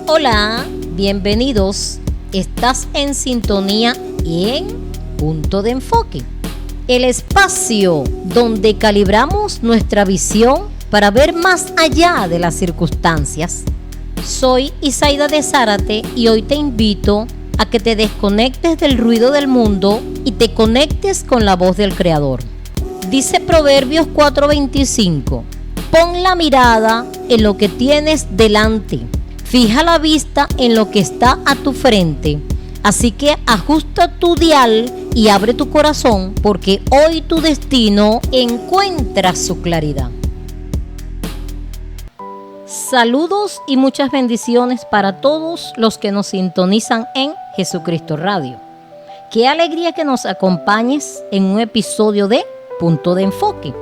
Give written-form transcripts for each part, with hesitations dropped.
Hola, bienvenidos. Estás en sintonía y en Punto de Enfoque, el espacio donde calibramos nuestra visión para ver más allá de las circunstancias. Soy Isaida de Zárate y hoy te invito a que te desconectes del ruido del mundo y te conectes con la voz del Creador. Dice Proverbios 4:25, pon la mirada en lo que tienes delante, fija la vista en lo que está a tu frente. Así que ajusta tu dial y abre tu corazón, porque hoy tu destino encuentra su claridad. Saludos y muchas bendiciones para todos los que nos sintonizan en Jesucristo Radio. Qué alegría que nos acompañes en un episodio de Punto de Enfoque.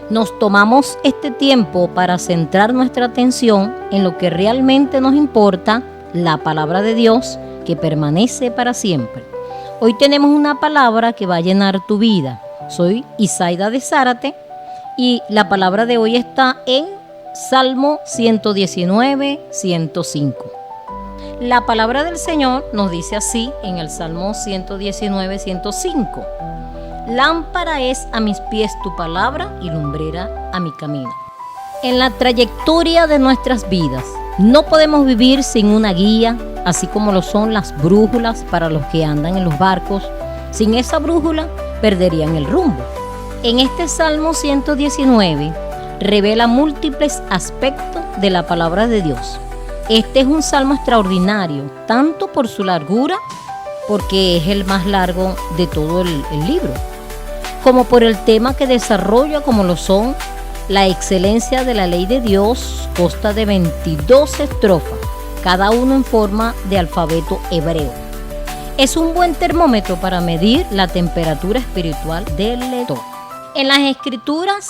Nos tomamos este tiempo para centrar nuestra atención en lo que realmente nos importa, la palabra de Dios que permanece para siempre. Hoy tenemos una palabra que va a llenar tu vida. Soy Isaida de Zárate y la palabra de hoy está en Salmo 119, 105. La palabra del Señor nos dice así en el Salmo 119, 105. Lámpara es a mis pies tu palabra y lumbrera a mi camino. En la trayectoria de nuestras vidas no podemos vivir sin una guía, así como lo son las brújulas para los que andan en los barcos. Sin esa brújula perderían el rumbo. En este Salmo 119 revela múltiples aspectos de la palabra de Dios. Este es un salmo extraordinario, tanto por su largura, porque es el más largo de todo el libro, como por el tema que desarrolla, como lo son la excelencia de la ley de Dios. Consta de 22 estrofas, cada uno en forma de alfabeto hebreo. Es un buen termómetro para medir la temperatura espiritual del lector. En las Escrituras,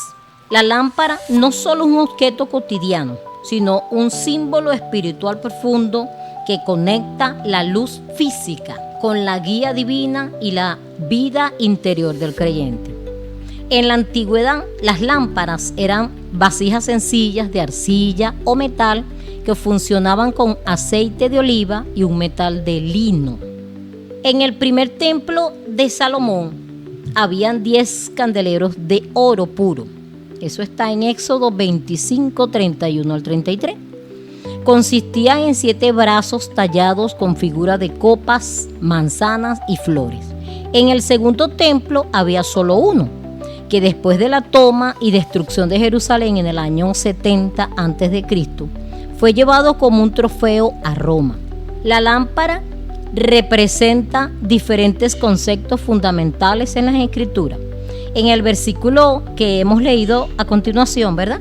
la lámpara no solo es un objeto cotidiano, sino un símbolo espiritual profundo que conecta la luz física con la guía divina y la vida interior del creyente. En la antigüedad, las lámparas eran vasijas sencillas de arcilla o metal que funcionaban con aceite de oliva y un metal de lino. En el primer templo de Salomón habían 10 candeleros de oro puro. Eso está en Éxodo 25, 31 al 33. Consistía en 7 brazos tallados con figuras de copas, manzanas y flores. En el segundo templo había solo uno, que después de la toma y destrucción de Jerusalén en el año 70 a.C., fue llevado como un trofeo a Roma. La lámpara representa diferentes conceptos fundamentales en las Escrituras. En el versículo que hemos leído a continuación, ¿verdad?,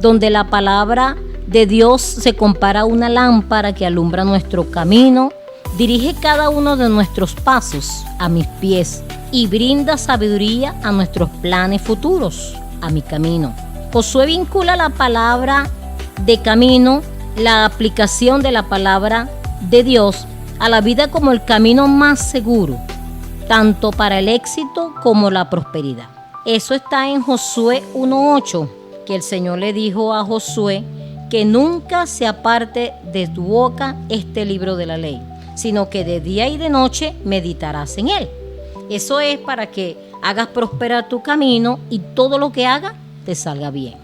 donde la palabra de Dios se compara a una lámpara que alumbra nuestro camino, dirige cada uno de nuestros pasos a mis pies y brinda sabiduría a nuestros planes futuros, a mi camino. Josué vincula la palabra de camino, la aplicación de la palabra de Dios a la vida como el camino más seguro, tanto para el éxito como la prosperidad. Eso está en Josué 1:8, que el Señor le dijo a Josué que nunca se aparte de tu boca este libro de la ley, sino que de día y de noche meditarás en él. Eso es para que hagas prosperar tu camino y todo lo que hagas te salga bien.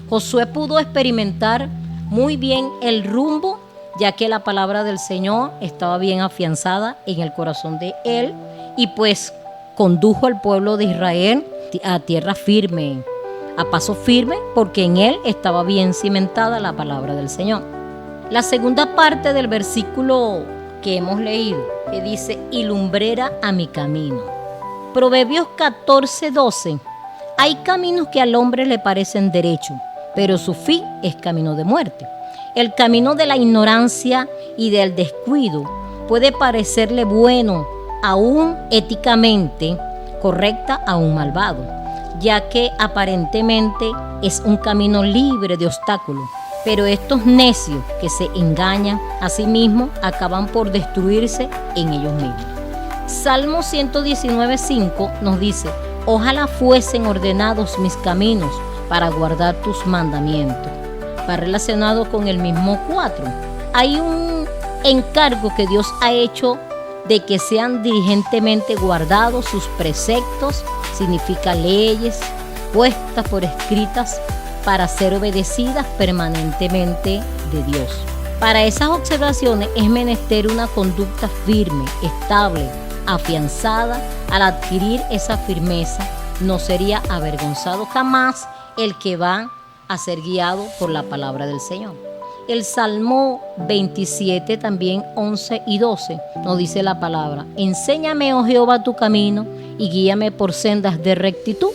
Josué pudo experimentar muy bien el rumbo, ya que la palabra del Señor estaba bien afianzada en el corazón de él y pues condujo al pueblo de Israel a tierra firme, a paso firme, porque en él estaba bien cimentada la palabra del Señor. La segunda parte del versículo que hemos leído, que dice, y lumbrera a mi camino. Proverbios 14:12. Hay caminos que al hombre le parecen derechos, pero su fin es camino de muerte. El camino de la ignorancia y del descuido puede parecerle bueno, aún éticamente correcta a un malvado, ya que aparentemente es un camino libre de obstáculos. Pero estos necios que se engañan a sí mismos acaban por destruirse en ellos mismos. Salmo 119:5 nos dice, ojalá fuesen ordenados mis caminos para guardar tus mandamientos. Va relacionado con el mismo 4. Hay un encargo que Dios ha hecho de que sean diligentemente guardados sus preceptos, significa leyes puestas por escritas para ser obedecidas permanentemente de Dios. Para esas observaciones es menester una conducta firme, estable, afianzada. Al adquirir esa firmeza, no sería avergonzado jamás el que va a ser guiado por la palabra del Señor. El Salmo 27, también 11 y 12, nos dice la palabra: enséñame, oh Jehová, tu camino y guíame por sendas de rectitud.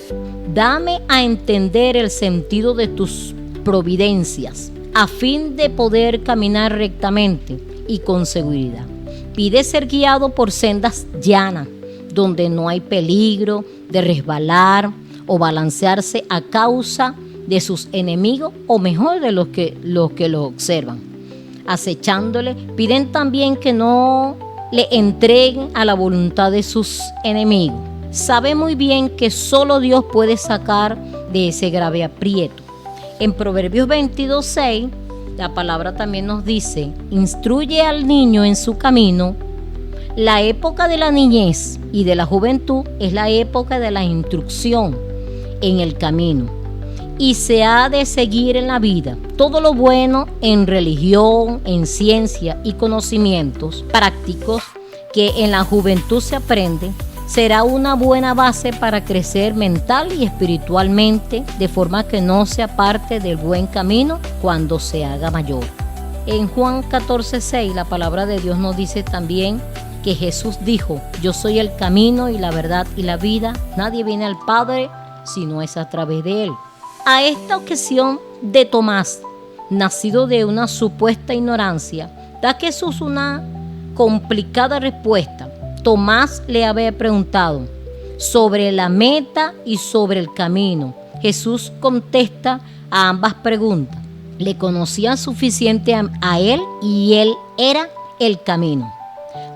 Dame a entender el sentido de tus providencias, a fin de poder caminar rectamente y con seguridad. Pide ser guiado por sendas llanas, donde no hay peligro de resbalar o balancearse a causa de sus enemigos, o mejor, de los que lo observan, acechándole. Piden también que no le entreguen a la voluntad de sus enemigos. Sabe muy bien que solo Dios puede sacar de ese grave aprieto. En Proverbios 22:6, la palabra también nos dice: instruye al niño en su camino. La época de la niñez y de la juventud es la época de la instrucción en el camino, y se ha de seguir en la vida. Todo lo bueno en religión, en ciencia y conocimientos prácticos que en la juventud se aprende, será una buena base para crecer mental y espiritualmente, de forma que no se aparte del buen camino cuando se haga mayor. En Juan 14:6, la palabra de Dios nos dice también que Jesús dijo: yo soy el camino y la verdad y la vida. Nadie viene al Padre si no es a través de Él. A esta objeción de Tomás, nacido de una supuesta ignorancia, da Jesús una complicada respuesta. Tomás le había preguntado sobre la meta y sobre el camino. Jesús contesta a ambas preguntas. Le conocían suficiente a él, y él era el camino.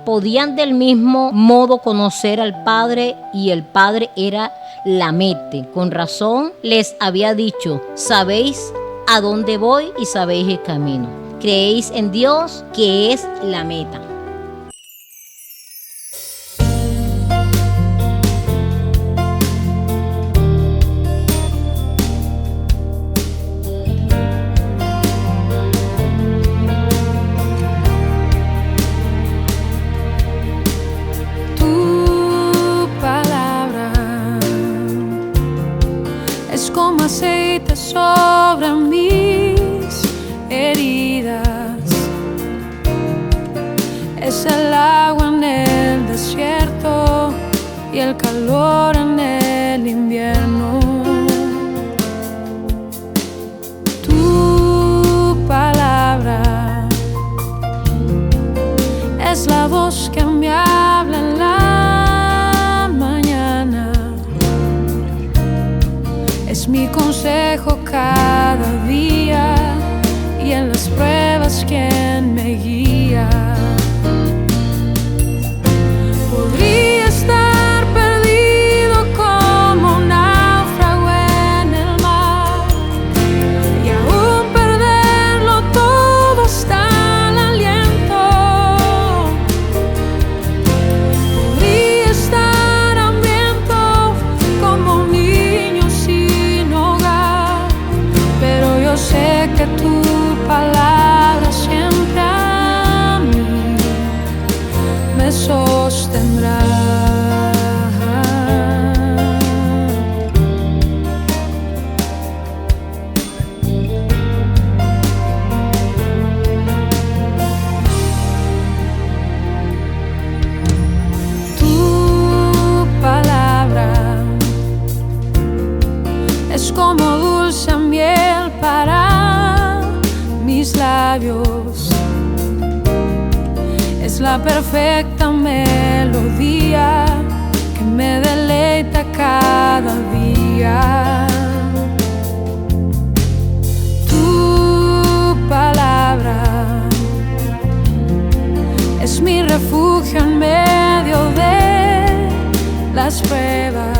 Podían del mismo modo conocer al Padre, y el Padre era la meta. Con razón les había dicho: sabéis a dónde voy y sabéis el camino. Creéis en Dios, que es la meta. Como aceite sobre mis heridas, es el agua en el desierto y el calor en el invierno. Tu palabra es la voz que me habla en la mañana. Es mi consejo cada día, y en las pruebas quien me guía. Podría estar perdido como un náufrago en el mar, y aún perderlo todo hasta el aliento. Podría estar hambriento como un niño sin hogar, pero yo sé que tu palabra siempre a mí me sostendrá. Tu palabra es como dulce miel para mis labios, es la perfecta melodía que me deleita cada día. Tu palabra es mi refugio en medio de las pruebas.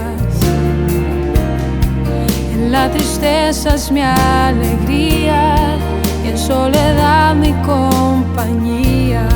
En la tristeza es mi alegría, y en soledad mi compañía.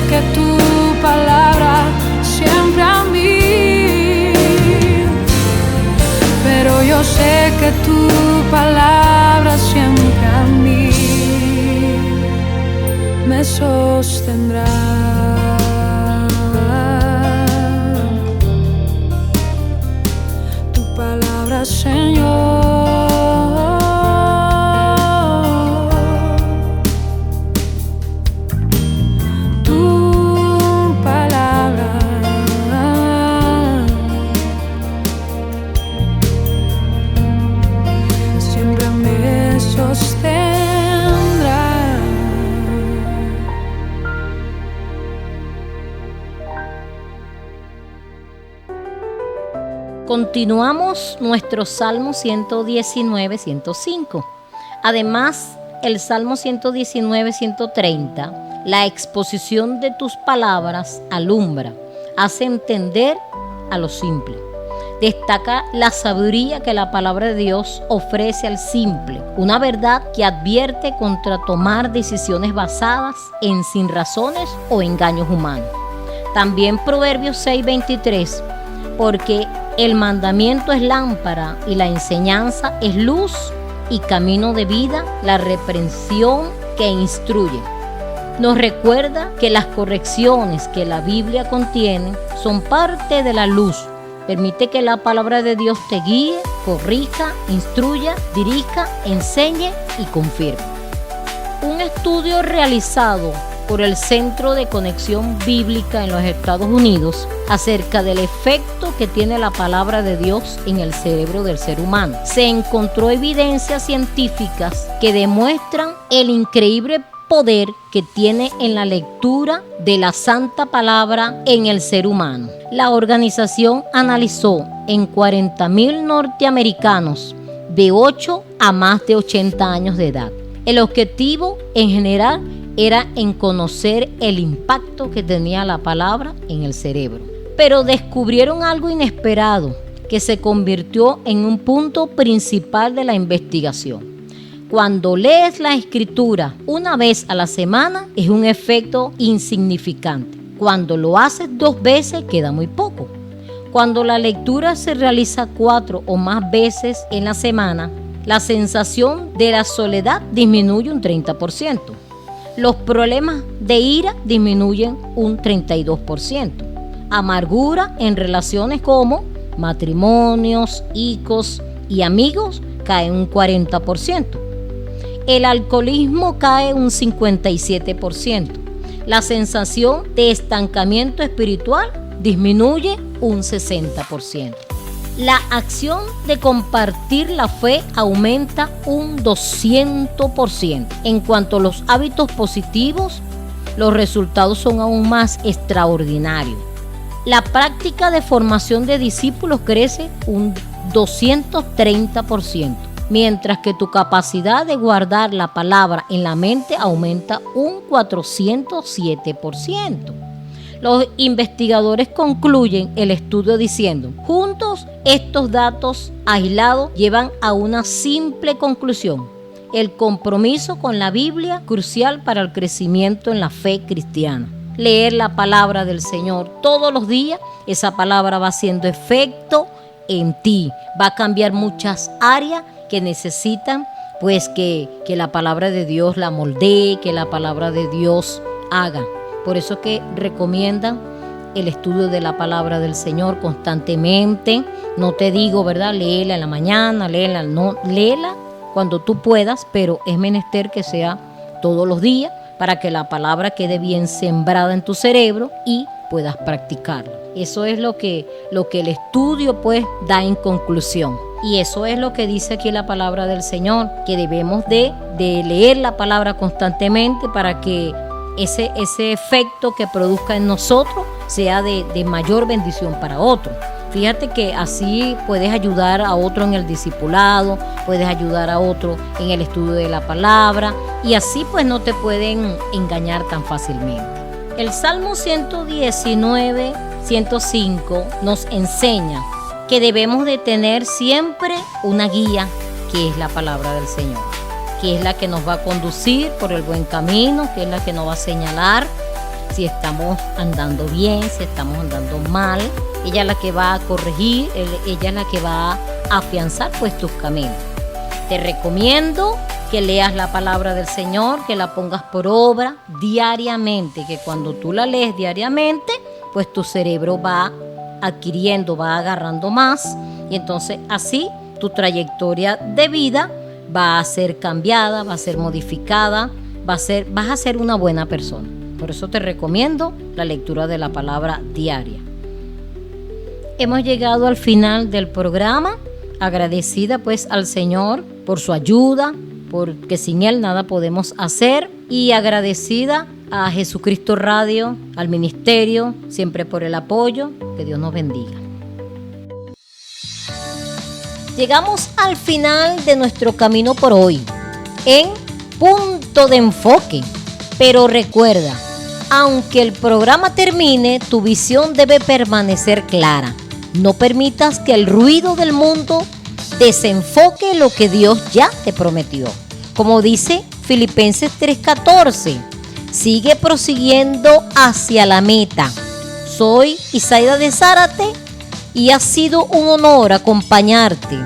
que tu palabra siempre a mí, pero yo sé que tu palabra siempre a mí me sostendrá. Tu palabra, Señor, Continuamos nuestro Salmo 119, 105. Además, el Salmo 119, 130, la exposición de tus palabras alumbra, hace entender a lo simple. Destaca la sabiduría que la palabra de Dios ofrece al simple, una verdad que advierte contra tomar decisiones basadas en sinrazones o engaños humanos. También Proverbios 6:23, porque el mandamiento es lámpara y la enseñanza es luz y camino de vida, la reprensión que instruye. Nos recuerda que las correcciones que la Biblia contiene son parte de la luz. Permite que la palabra de Dios te guíe, corrija, instruya, dirija, enseñe y confirme. Un estudio realizado por el Centro de Conexión Bíblica en los Estados Unidos acerca del efecto que tiene la palabra de Dios en el cerebro del ser humano. Se encontró evidencias científicas que demuestran el increíble poder que tiene en la lectura de la santa palabra en el ser humano. La organización analizó en 40,000 norteamericanos de 8 a más de 80 años de edad. El objetivo en general era en conocer el impacto que tenía la palabra en el cerebro. Pero descubrieron algo inesperado que se convirtió en un punto principal de la investigación. Cuando lees la escritura una vez a la semana es un efecto insignificante. Cuando lo haces 2 veces queda muy poco. Cuando la lectura se realiza 4 o más veces en la semana, la sensación de la soledad disminuye un 30%. Los problemas de ira disminuyen un 32%. Amargura en relaciones como matrimonios, hijos y amigos cae un 40%. El alcoholismo cae un 57%. La sensación de estancamiento espiritual disminuye un 60%. La acción de compartir la fe aumenta un 200%. En cuanto a los hábitos positivos, los resultados son aún más extraordinarios. La práctica de formación de discípulos crece un 230%, mientras que tu capacidad de guardar la palabra en la mente aumenta un 407%. Los investigadores concluyen el estudio diciendo: juntos, estos datos aislados llevan a una simple conclusión: el compromiso con la Biblia, crucial para el crecimiento en la fe cristiana. Leer la palabra del Señor todos los días, esa palabra va haciendo efecto en ti, va a cambiar muchas áreas que necesitan pues que la palabra de Dios la moldee, que la palabra de Dios haga. Por eso que recomiendan el estudio de la palabra del Señor constantemente. No te digo, ¿verdad? Léela en la mañana, léela cuando tú puedas, pero es menester que sea todos los días para que la palabra quede bien sembrada en tu cerebro y puedas practicarla. Eso es lo que el estudio pues da en conclusión. Y eso es lo que dice aquí la palabra del Señor, que debemos de leer la palabra constantemente para que ese efecto que produzca en nosotros sea de mayor bendición para otros. Fíjate que así puedes ayudar a otro en el discipulado, puedes ayudar a otro en el estudio de la palabra y así pues no te pueden engañar tan fácilmente. El Salmo 119, 105 nos enseña que debemos de tener siempre una guía que es la palabra del Señor, que es la que nos va a conducir por el buen camino, que es la que nos va a señalar si estamos andando bien, si estamos andando mal. Ella es la que va a corregir, ella es la que va a afianzar pues tus caminos. Te recomiendo que leas la palabra del Señor, que la pongas por obra diariamente, que cuando tú la lees diariamente, pues tu cerebro va adquiriendo, va agarrando más, y entonces así tu trayectoria de vida va a ser cambiada, va a ser modificada, vas a ser una buena persona. Por eso te recomiendo la lectura de la palabra diaria. Hemos llegado al final del programa, agradecida pues al Señor por su ayuda, porque sin Él nada podemos hacer, y agradecida a Jesucristo Radio, al ministerio, siempre por el apoyo. Que Dios nos bendiga. Llegamos al final de nuestro camino por hoy, en Punto de Enfoque. Pero recuerda, aunque el programa termine, tu visión debe permanecer clara. No permitas que el ruido del mundo desenfoque lo que Dios ya te prometió. Como dice Filipenses 3:14, sigue prosiguiendo hacia la meta. Soy Isaida de Zárate y ha sido un honor acompañarte.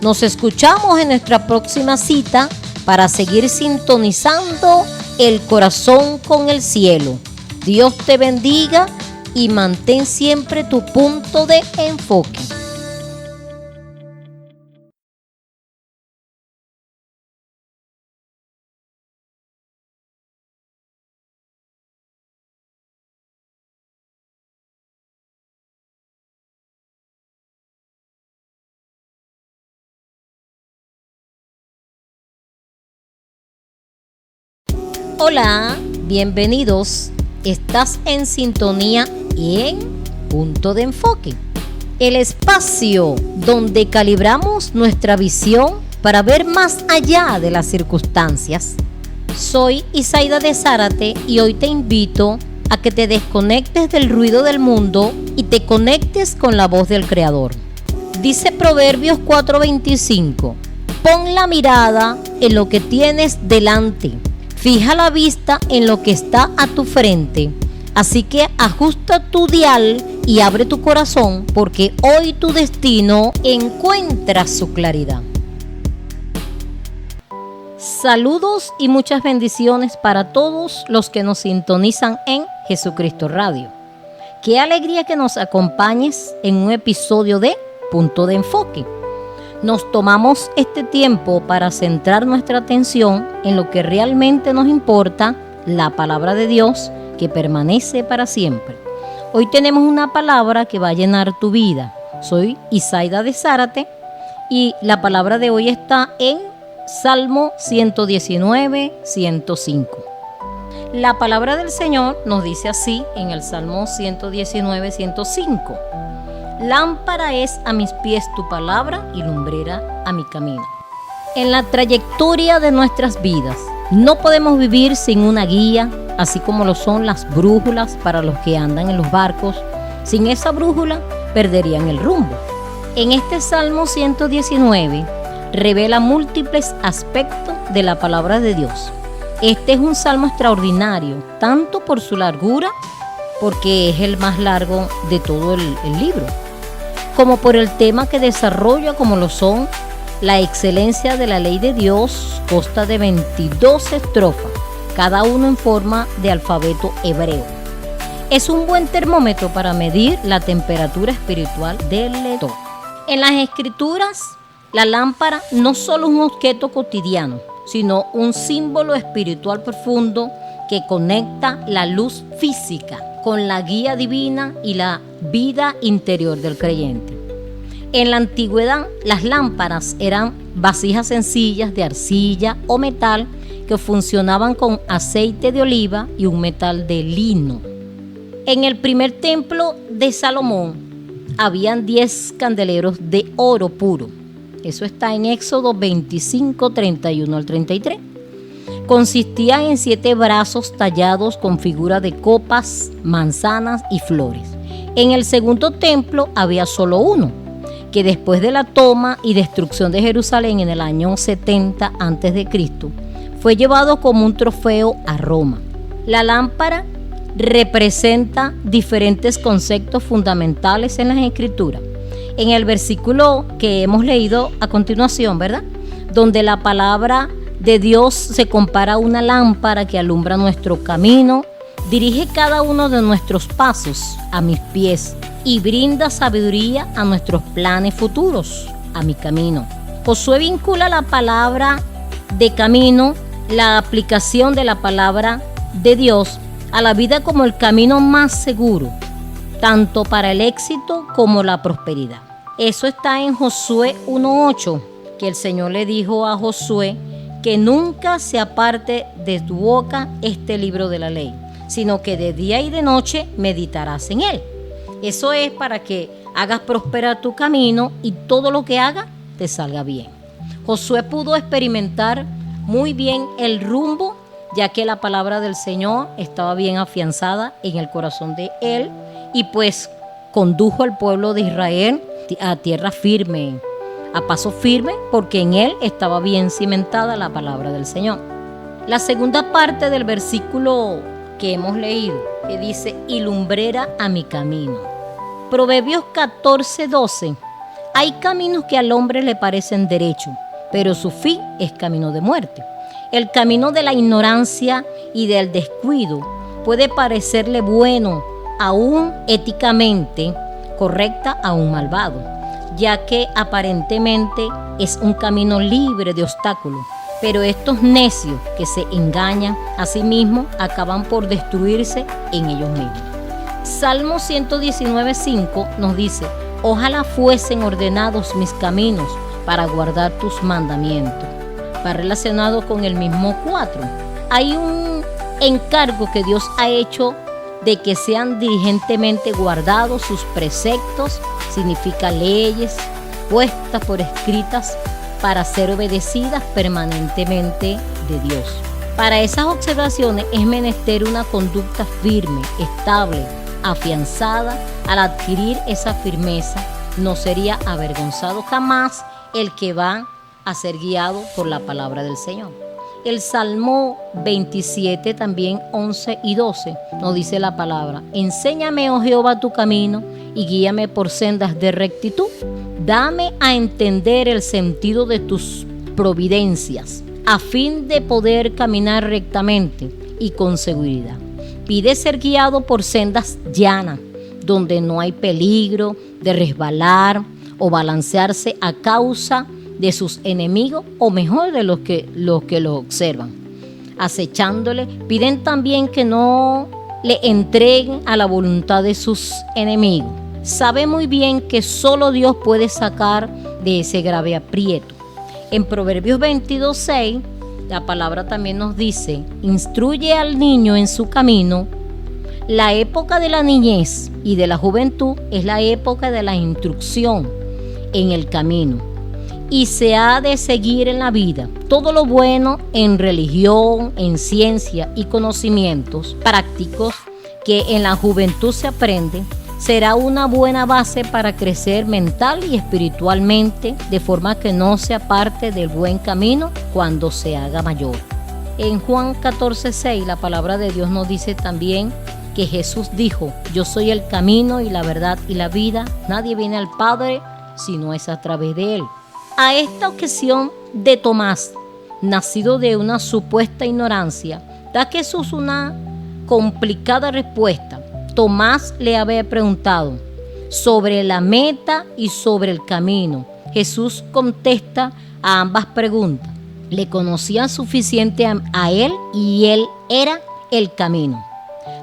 Nos escuchamos en nuestra próxima cita para seguir sintonizando el corazón con el cielo. Dios te bendiga y mantén siempre tu punto de enfoque. Hola, bienvenidos. Estás en sintonía y en Punto de Enfoque, el espacio donde calibramos nuestra visión para ver más allá de las circunstancias. Soy Isaida de Zárate y hoy te invito a que te desconectes del ruido del mundo y te conectes con la voz del Creador. Dice Proverbios 4:25, pon la mirada en lo que tienes delante. Fija la vista en lo que está a tu frente. Así que ajusta tu dial y abre tu corazón, porque hoy tu destino encuentra su claridad. Saludos y muchas bendiciones para todos los que nos sintonizan en Jesucristo Radio. Qué alegría que nos acompañes en un episodio de Punto de Enfoque. Nos tomamos este tiempo para centrar nuestra atención en lo que realmente nos importa, la palabra de Dios que permanece para siempre. Hoy tenemos una palabra que va a llenar tu vida. Soy Isaida de Zárate y la palabra de hoy está en Salmo 119, 105. La palabra del Señor nos dice así en el Salmo 119, 105. Lámpara es a mis pies tu palabra y lumbrera a mi camino. En la trayectoria de nuestras vidas, no podemos vivir sin una guía, así como lo son las brújulas para los que andan en los barcos. Sin esa brújula, perderían el rumbo. En este Salmo 119, revela múltiples aspectos de la palabra de Dios. Este es un salmo extraordinario, tanto por su largura, porque es el más largo de todo el libro, como por el tema que desarrolla, como lo son la excelencia de la ley de Dios. Consta de 22 estrofas, cada uno en forma de alfabeto hebreo. Es un buen termómetro para medir la temperatura espiritual del lector. En las Escrituras, la lámpara no solo es un objeto cotidiano, sino un símbolo espiritual profundo que conecta la luz física con la guía divina y la vida interior del creyente. En la antigüedad, las lámparas eran vasijas sencillas de arcilla o metal que funcionaban con aceite de oliva y un metal de lino. En el primer templo de Salomón habían 10 candeleros de oro puro. Eso está en Éxodo 25, 31 al 33. Consistían en 7 brazos tallados con figuras de copas, manzanas y flores. En el segundo templo había solo uno, que después de la toma y destrucción de Jerusalén en el año 70 a.C., fue llevado como un trofeo a Roma. La lámpara representa diferentes conceptos fundamentales en las Escrituras. En el versículo que hemos leído a continuación, ¿verdad?, donde la palabra de Dios se compara a una lámpara que alumbra nuestro camino, dirige cada uno de nuestros pasos a mis pies y brinda sabiduría a nuestros planes futuros, a mi camino. Josué vincula la palabra de camino, la aplicación de la palabra de Dios a la vida como el camino más seguro, tanto para el éxito como la prosperidad. Eso está en Josué 1:8, que el Señor le dijo a Josué que nunca se aparte de tu boca este libro de la ley, sino que de día y de noche meditarás en él. Eso es para que hagas prosperar tu camino y todo lo que hagas te salga bien. Josué pudo experimentar muy bien el rumbo, ya que la palabra del Señor estaba bien afianzada en el corazón de él y pues condujo al pueblo de Israel a tierra firme, a paso firme, porque en él estaba bien cimentada la palabra del Señor. La segunda parte del versículo que hemos leído, que dice, y lumbrera a mi camino. Proverbios 14:12. Hay caminos que al hombre le parecen derechos, pero su fin es camino de muerte. El camino de la ignorancia y del descuido puede parecerle bueno, aún éticamente correcta a un malvado, ya que aparentemente es un camino libre de obstáculos. Pero estos necios que se engañan a sí mismos acaban por destruirse en ellos mismos. Salmo 119:5 nos dice, ojalá fuesen ordenados mis caminos para guardar tus mandamientos. Va relacionado con el mismo 4. Hay un encargo que Dios ha hecho de que sean diligentemente guardados sus preceptos, significa leyes puestas por escritas para ser obedecidas permanentemente de Dios. Para esas observaciones es menester una conducta firme, estable, afianzada. Al adquirir esa firmeza, no sería avergonzado jamás el que va a ser guiado por la palabra del Señor. El Salmo 27, también 11 y 12, nos dice la palabra, enséñame, oh Jehová, tu camino y guíame por sendas de rectitud. Dame a entender el sentido de tus providencias, a fin de poder caminar rectamente y con seguridad. Pide ser guiado por sendas llanas, donde no hay peligro de resbalar o balancearse a causa de sus enemigos, o mejor de los que lo observan, acechándole. Piden también que no le entreguen a la voluntad de sus enemigos. Sabe muy bien que solo Dios puede sacar de ese grave aprieto. En Proverbios 22:6, la palabra también nos dice, instruye al niño en su camino. La época de la niñez y de la juventud es la época de la instrucción en el camino, y se ha de seguir en la vida. Todo lo bueno en religión, en ciencia y conocimientos prácticos que en la juventud se aprende, será una buena base para crecer mental y espiritualmente, de forma que no se aparte del buen camino cuando se haga mayor. En Juan 14:6, la palabra de Dios nos dice también que Jesús dijo, yo soy el camino y la verdad y la vida, nadie viene al Padre si no es a través de él. A esta objeción de Tomás, nacido de una supuesta ignorancia, da Jesús una complicada respuesta. Tomás le había preguntado sobre la meta y sobre el camino. Jesús contesta a ambas preguntas. Le conocían suficiente a él y él era el camino.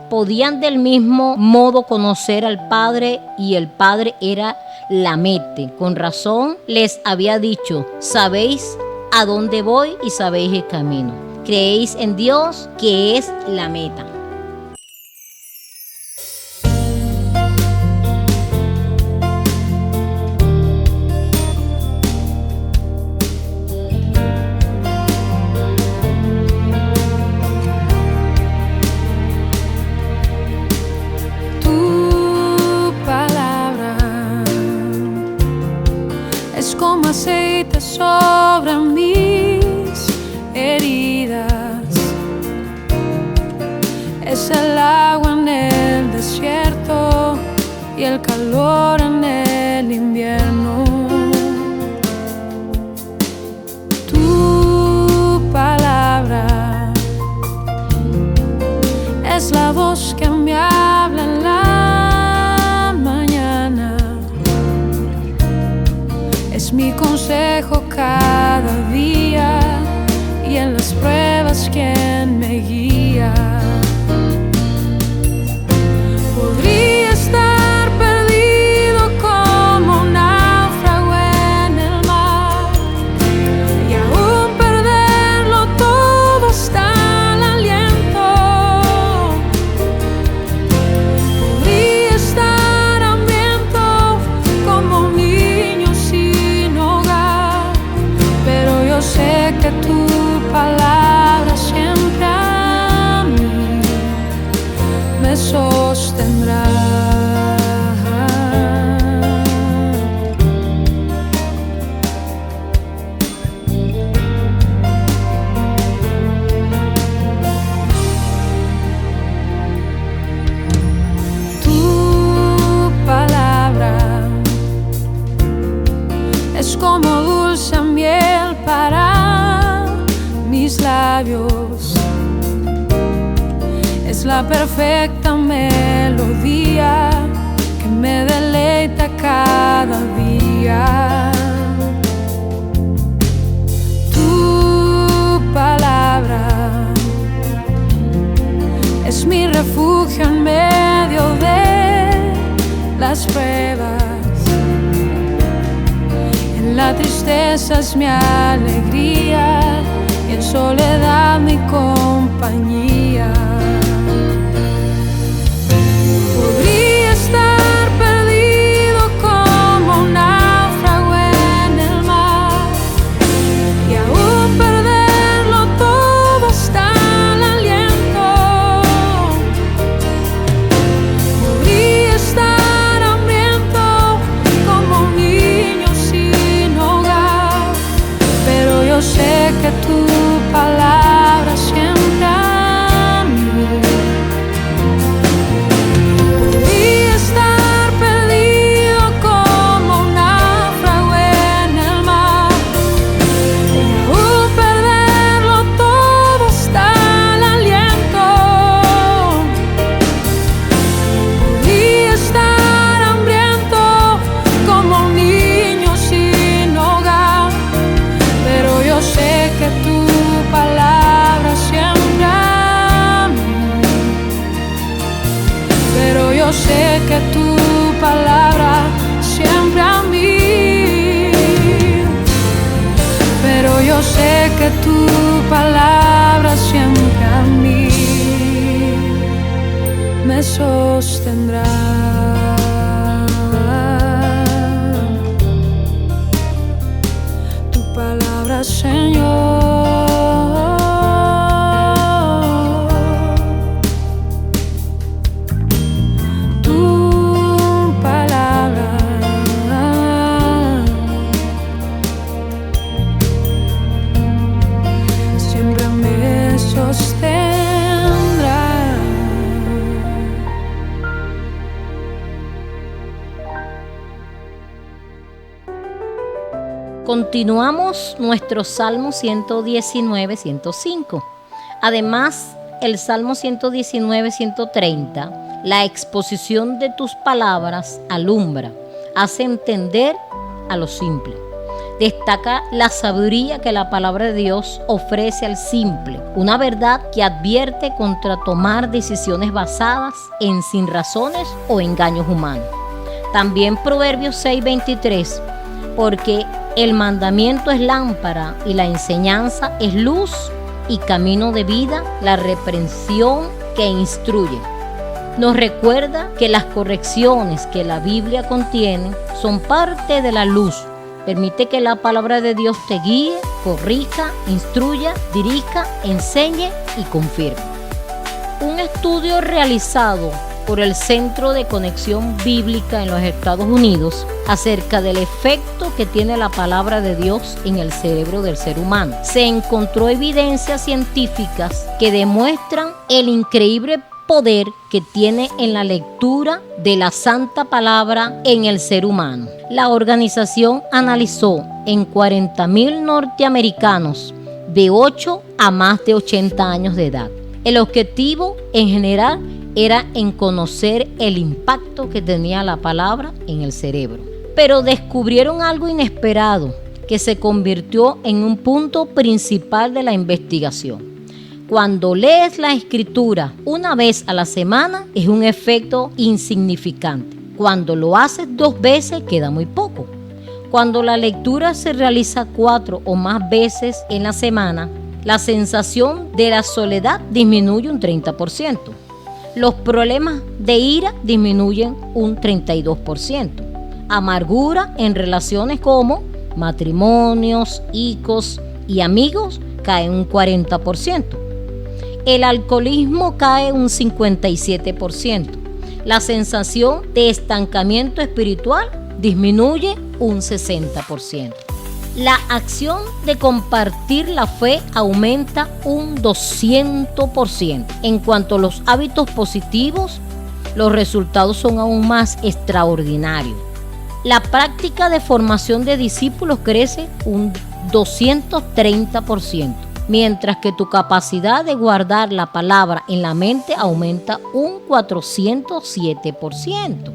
Podían del mismo modo conocer al Padre y el Padre era la meta. Con razón les había dicho, sabéis a dónde voy y sabéis el camino. Creéis en Dios, que es la meta. Como aceite sobre mis heridas, es el agua y el calor en el invierno. Tu palabra es la voz que me habla en la mañana, es mi consejo cada día y en las pruebas quien me guía. Podría estar perdido como un náufrago en el mar y aún perderlo todo hasta el aliento. Podría estar hambriento como un niño sin hogar, pero yo sé que tu palabra siempre a mí me sostendrá. Tu palabra es como dulce miel para mis labios, es la perfecta melodía que me deleita cada día. Tu palabra es mi refugio en medio de las pruebas, en la tristeza es mi alegría y en soledad mi compañía. Podría estar perdido como un náufrago en el mar y aún perderlo todo hasta el aliento. Podría estar hambriento como un niño sin hogar, pero yo sé que tu palabra siempre a mí. Podría estar perdido como un náufrago en el mar y aún perderlo todo hasta el aliento. Podría estar hambriento como un niño sin hogar, pero yo sé que tu palabra siempre a mí. Pero yo sé que tu palabra siempre a mí. Pero yo sé que tu palabra siempre a mí me sostendrá. Tu palabra, Señor, tu palabra siempre me sostendrá. Continuamos nuestro Salmo 119, 105. Además, el Salmo 119, 130, la exposición de tus palabras alumbra, hace entender a lo simple. Destaca la sabiduría que la palabra de Dios ofrece al simple, una verdad que advierte contra tomar decisiones basadas en sinrazones o engaños humanos. También Proverbios 6:23, porque el mandamiento es lámpara y la enseñanza es luz y camino de vida, la reprensión que instruye. Nos recuerda que las correcciones que la Biblia contiene son parte de la luz. Permite que la palabra de Dios te guíe, corrija, instruya, dirija, enseñe y confirme. Un estudio realizado por el Centro de Conexión Bíblica en los Estados Unidos acerca del efecto que tiene la palabra de Dios en el cerebro del ser humano. Se encontró evidencias científicas que demuestran el increíble poder que tiene en la lectura de la Santa Palabra en el ser humano. La organización analizó en 40,000 norteamericanos de 8 a más de 80 años de edad. El objetivo en general era en conocer el impacto que tenía la palabra en el cerebro. Pero descubrieron algo inesperado que se convirtió en un punto principal de la investigación. Cuando lees la escritura una vez a la semana es un efecto insignificante. Cuando lo haces 2 veces queda muy poco. Cuando la lectura se realiza 4 o más veces en la semana, la sensación de la soledad disminuye un 30%. Los problemas de ira disminuyen un 32%. Amargura en relaciones como matrimonios, hijos y amigos cae un 40%. El alcoholismo cae un 57%. La sensación de estancamiento espiritual disminuye un 60%. La acción de compartir la fe aumenta un 200%. En cuanto a los hábitos positivos, los resultados son aún más extraordinarios. La práctica de formación de discípulos crece un 230%, mientras que tu capacidad de guardar la palabra en la mente aumenta un 407%.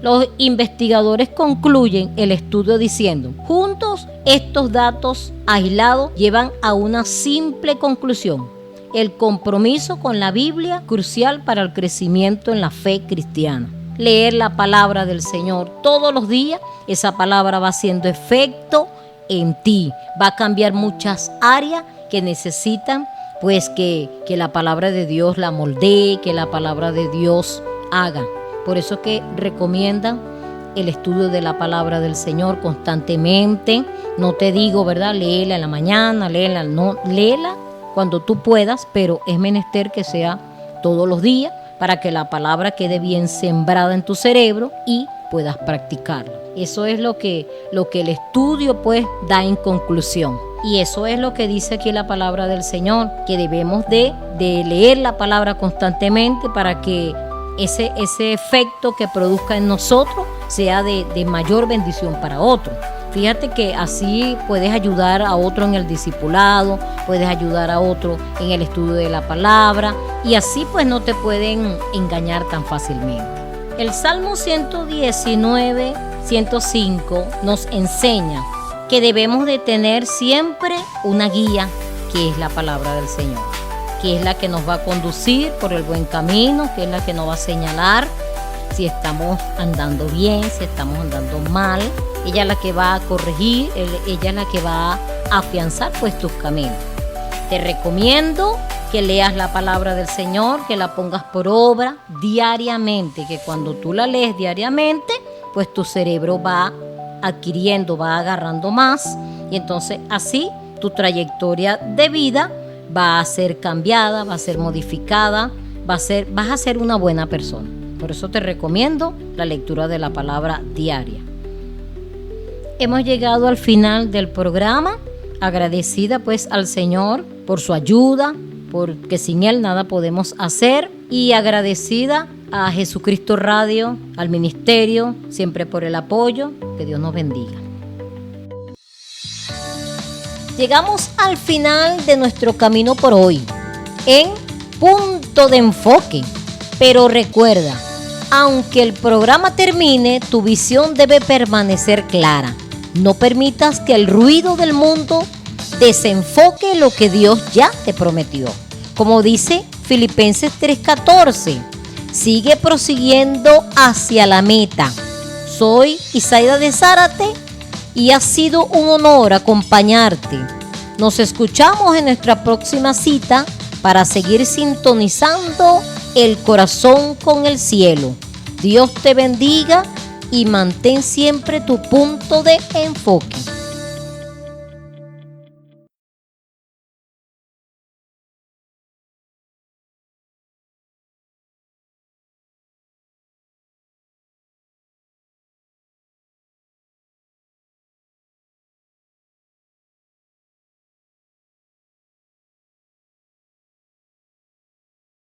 Los investigadores concluyen el estudio diciendo: juntos, estos datos aislados llevan a una simple conclusión: el compromiso con la Biblia, crucial para el crecimiento en la fe cristiana. Leer la palabra del Señor todos los días, esa palabra va haciendo efecto en ti, va a cambiar muchas áreas que necesitan pues que la palabra de Dios la moldee, que la palabra de Dios haga. Por eso que recomiendan el estudio de la palabra del Señor constantemente. No te digo, ¿verdad? Léela en la mañana, léela cuando tú puedas, pero es menester que sea todos los días para que la palabra quede bien sembrada en tu cerebro y puedas practicarla. Eso es lo que el estudio pues da en conclusión. Y eso es lo que dice aquí la palabra del Señor, que debemos de leer la palabra constantemente para que ese efecto que produzca en nosotros sea de mayor bendición para otro. Fíjate que así puedes ayudar a otro en el discipulado, puedes ayudar a otro en el estudio de la palabra, y así pues no te pueden engañar tan fácilmente. El Salmo 119, 105 nos enseña que debemos de tener siempre una guía, que es la palabra del Señor, que es la que nos va a conducir por el buen camino, que es la que nos va a señalar si estamos andando bien, si estamos andando mal. Ella es la que va a corregir, ella es la que va a afianzar pues tus caminos. Te recomiendo que leas la palabra del Señor, que la pongas por obra diariamente, que cuando tú la lees diariamente, pues tu cerebro va adquiriendo, va agarrando más, y entonces así tu trayectoria de vida va a ser cambiada, va a ser modificada, vas a ser una buena persona. Por eso te recomiendo la lectura de la palabra diaria. Hemos llegado al final del programa, agradecida pues al Señor por su ayuda, porque sin Él nada podemos hacer, y agradecida a Jesucristo Radio, al ministerio, siempre por el apoyo. Que Dios nos bendiga. Llegamos al final de nuestro camino por hoy, en Punto de Enfoque. Pero recuerda, aunque el programa termine, tu visión debe permanecer clara. No permitas que el ruido del mundo desenfoque lo que Dios ya te prometió. Como dice Filipenses 3:14, sigue prosiguiendo hacia la meta. Soy Isaida de Zárate y ha sido un honor acompañarte. Nos escuchamos en nuestra próxima cita para seguir sintonizando el corazón con el cielo. Dios te bendiga y mantén siempre tu punto de enfoque.